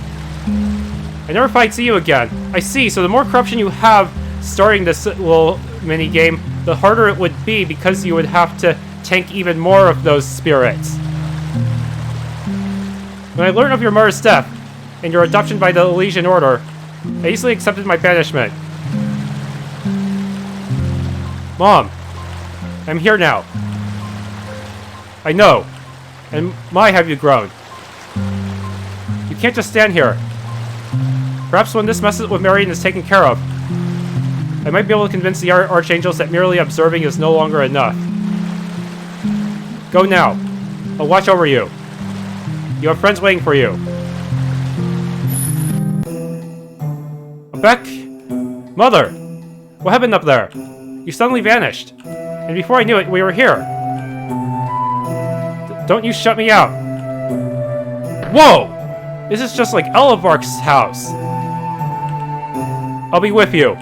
I never thought I'd see you again. I see, so the more corruption you have starting this little mini-game, the harder it would be because you would have to tank even more of those spirits. When I learned of your mother's death, and your adoption by the Elysian Order, I easily accepted my banishment. Mom, I'm here now. I know. And my have you grown. You can't just stand here. Perhaps when this mess with Marion is taken care of, I might be able to convince the archangels that merely observing is no longer enough. Go now. I'll watch over you. You have friends waiting for you. I'm back. Mother! What happened up there? You suddenly vanished. And before I knew it, we were here. Don't you shut me out. Whoa! This is just like Elevark's house. I'll be with you.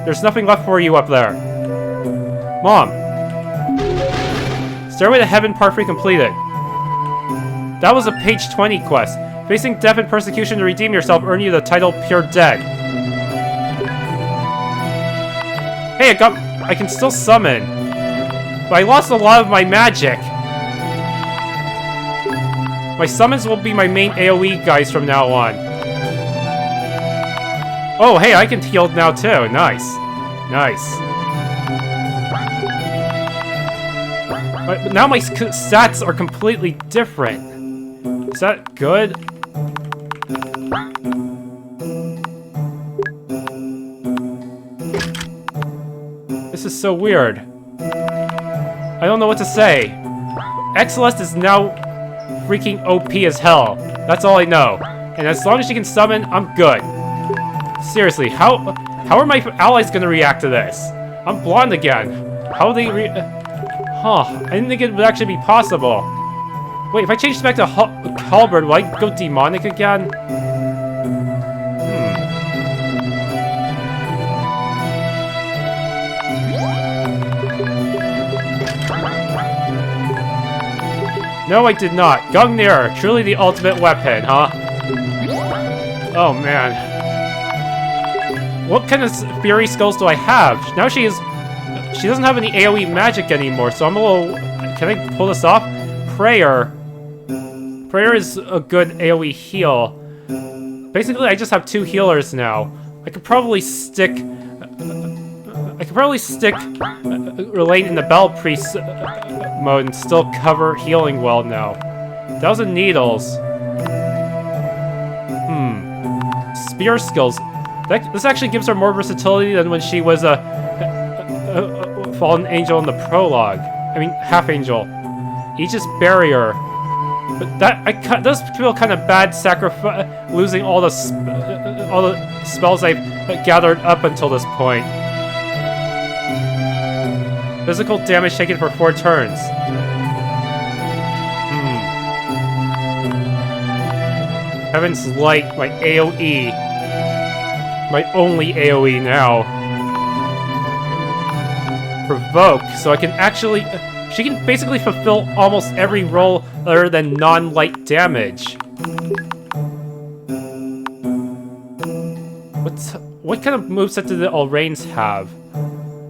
There's nothing left for you up there. Mom. Stairway to Heaven Part 3 completed. That was a page 20 quest. Facing death and persecution to redeem yourself earned you the title Pure Dead. Hey, I can still summon. But I lost a lot of my magic. My summons will be my main AoE guys from now on. Oh, hey, I can heal now too. Nice. Nice. But now my stats are completely different. Is that good? This is so weird. I don't know what to say. Celeste is now freaking OP as hell. That's all I know. And as long as she can summon, I'm good. Seriously, how are my allies gonna react to this? I'm blonde again. How are they Huh, I didn't think it would actually be possible. Wait, if I change back to halberd, will I go demonic again? No, I did not. Gungnir, truly the ultimate weapon, huh? Oh, man. What kind of fury skills do I have? Now she doesn't have any AoE magic anymore, so I'm a little... Can I pull this off? Prayer. Prayer is a good AoE heal. Basically, I just have 2 healers now. I could probably stick Relate in the Battle Priest mode and still cover healing well now. 1,000 needles. Spear skills. This actually gives her more versatility than when she was a fallen angel in the prologue. I mean, half angel. Aegis barrier. But that does feel kind of bad, losing all the spells I've gathered up until this point. Physical damage taken for 4 turns. Heaven's Light, my AoE. My only AoE now. Provoke, so I can actually... She can basically fulfill almost every role other than non-light damage. What kind of moveset do the Alrains have?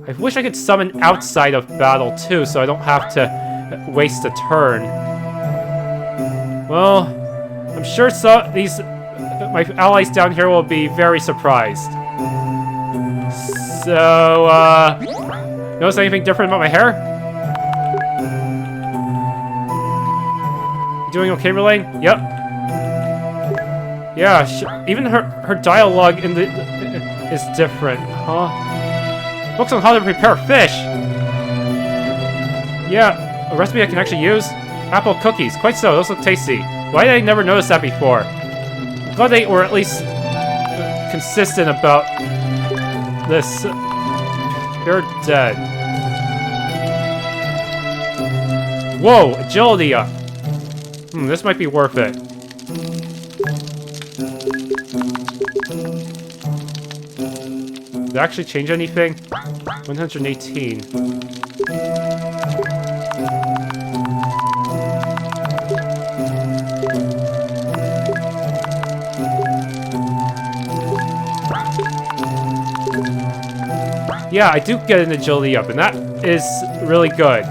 I wish I could summon outside of battle too, so I don't have to waste a turn. Well, I'm sure my allies down here will be very surprised. So, notice anything different about my hair? Doing okay, Relaine? Yep. Yeah, even her dialogue is different, huh? Books on how to prepare fish! Yeah, a recipe I can actually use? Apple cookies, quite so, those look tasty. Why did I never notice that before? I'm glad they were at least consistent about this. You're dead. Whoa, agility up. This might be worth it. Did it actually change anything? 118. Yeah, I do get an agility up, and that is really good.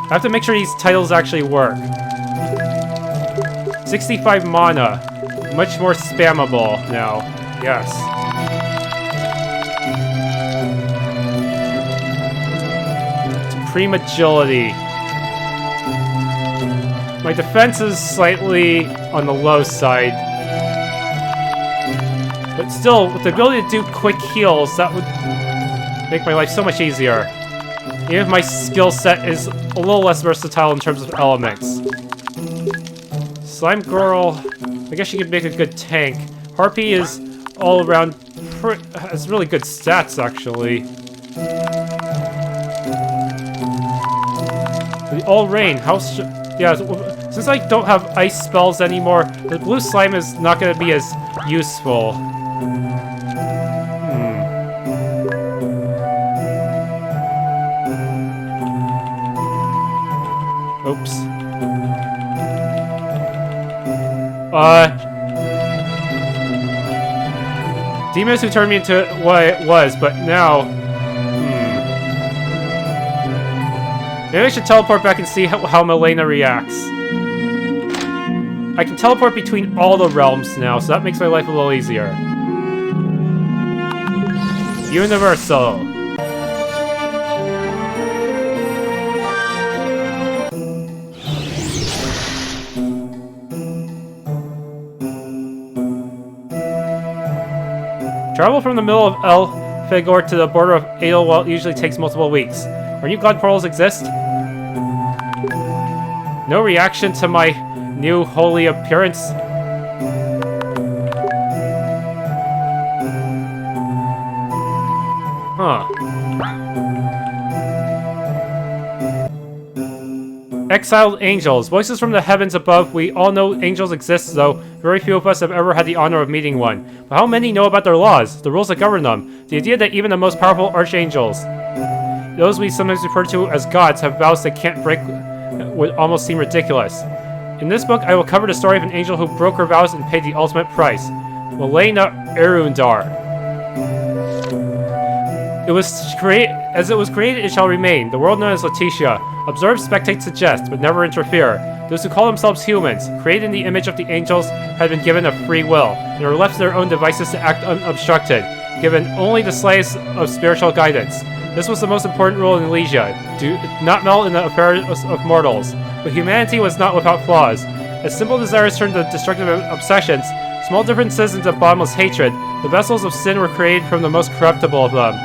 I have to make sure these titles actually work. 65 mana. Much more spammable now. Yes. Supreme agility. My defense is slightly on the low side. But still, with the ability to do quick heals, that would make my life so much easier. Even if my skill set is a little less versatile in terms of elements. Slime Girl, I guess she could make a good tank. Harpy is all around, has really good stats actually. The All Rain, yeah, since I don't have ice spells anymore, the blue slime is not going to be as useful. Oops. Demons who turned me into what it was, but now... Maybe I should teleport back and see how Malayna reacts. I can teleport between all the realms now, so that makes my life a little easier. Universal. Travel from the middle of Elfigor to the border of Edelwelt usually takes multiple weeks. Are new god portals exist? No reaction to my new holy appearance? Huh. Exiled angels, voices from the heavens above. We all know angels exist, though very few of us have ever had the honor of meeting one. But how many know about their laws, the rules that govern them? The idea that even the most powerful archangels, those we sometimes refer to as gods, have vows they can't break would almost seem ridiculous. In this book, I will cover the story of an angel who broke her vows and paid the ultimate price. Malayna Erundar. It was created, it shall remain. The world known as Laetitia. Observe, spectate, suggest, but never interfere. Those who call themselves humans, created in the image of the angels, had been given a free will, and are left to their own devices to act unobstructed, given only the slightest of spiritual guidance. This was the most important rule in Elysia. Do not meddle in the affairs of mortals. But humanity was not without flaws. As simple desires turned to destructive obsessions, small differences into bottomless hatred, the vessels of sin were created from the most corruptible of them.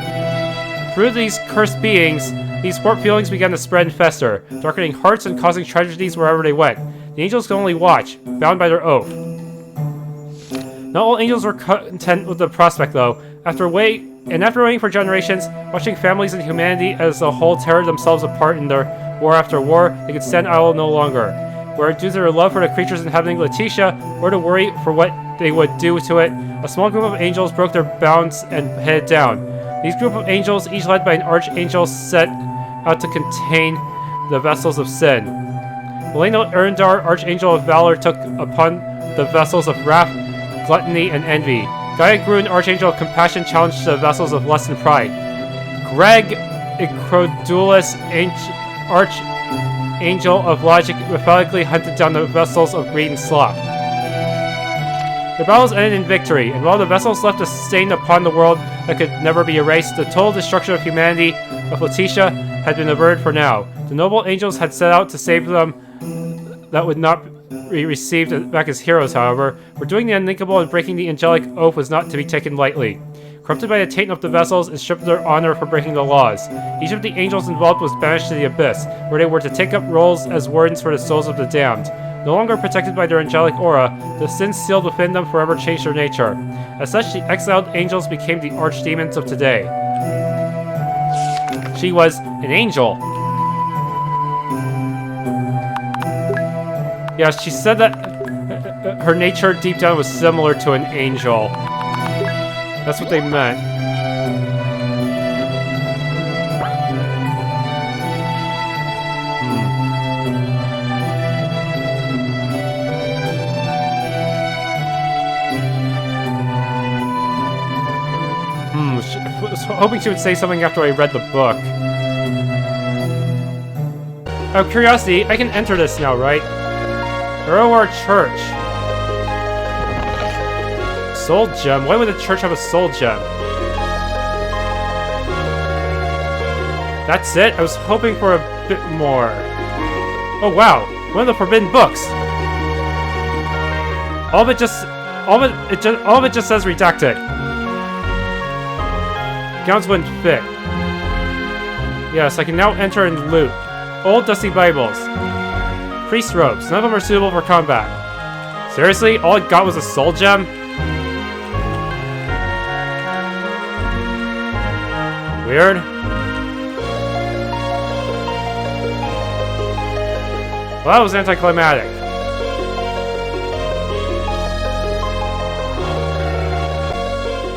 Through these cursed beings, these warped feelings began to spread and fester, darkening hearts and causing tragedies wherever they went. The angels could only watch, bound by their oath. Not all angels were content with the prospect, though. After waiting for generations, watching families and humanity as a whole tear themselves apart in their war after war, they could stand idle no longer. Whether due to their love for the creatures inhabiting Laetitia, or to worry for what they would do to it, a small group of angels broke their bounds and headed down. These group of angels, each led by an archangel, set out to contain the vessels of sin. Malayna Erundar, Archangel of Valor, took upon the vessels of wrath, gluttony, and envy. Gaia grew an Archangel of Compassion, challenged the vessels of lust and pride. Greg, Incredulous, Archangel of Logic, methodically hunted down the vessels of greed and sloth. The battles ended in victory, and while the vessels left a stain upon the world that could never be erased, the total destruction of humanity of Laetitia had been averted for now. The noble angels had set out to save them that would not be received back as heroes, however. For doing the unthinkable and breaking the angelic oath was not to be taken lightly. Corrupted by the taint of the vessels and stripped of their honor for breaking the laws. Each of the angels involved was banished to the abyss, where they were to take up roles as wardens for the souls of the damned. No longer protected by their angelic aura, the sins sealed within them forever changed their nature. As such, the exiled angels became the archdemons of today. She was an angel. Yeah, she said that her nature deep down was similar to an angel. That's what they meant. I was hoping she would say something after I read the book. Out of curiosity, I can enter this now, right? Elysian Church. Soul gem? Why would a church have a soul gem? That's it? I was hoping for a bit more. Oh wow, one of the forbidden books. All of it just says redacted. Gowns wouldn't fit. Yes, I can now enter and loot. Old dusty Bibles. Priest robes. None of them are suitable for combat. Seriously? All I got was a soul gem? Weird. Well, that was anticlimactic.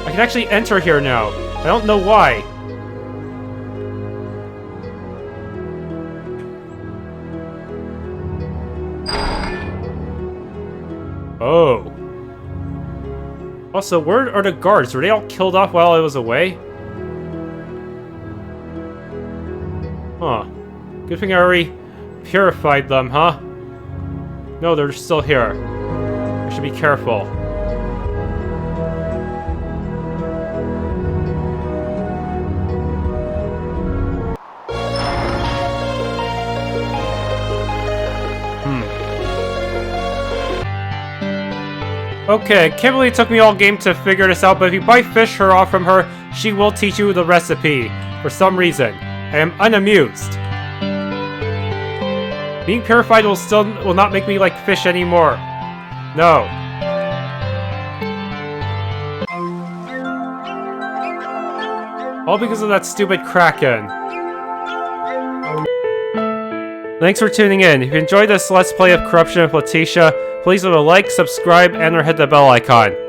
I can actually enter here now. I don't know why. Oh. Also, where are the guards? Were they all killed off while I was away? Huh. Good thing I already purified them, huh? No, they're still here. I should be careful. Okay, I can't believe it took me all game to figure this out, but if you buy fish her off from her, she will teach you the recipe. For some reason. I am unamused. Being purified will not make me like fish anymore. No. All because of that stupid Kraken. Thanks for tuning in. If you enjoyed this Let's Play of Corruption with Laetitia, please leave a like, subscribe, and or hit the bell icon.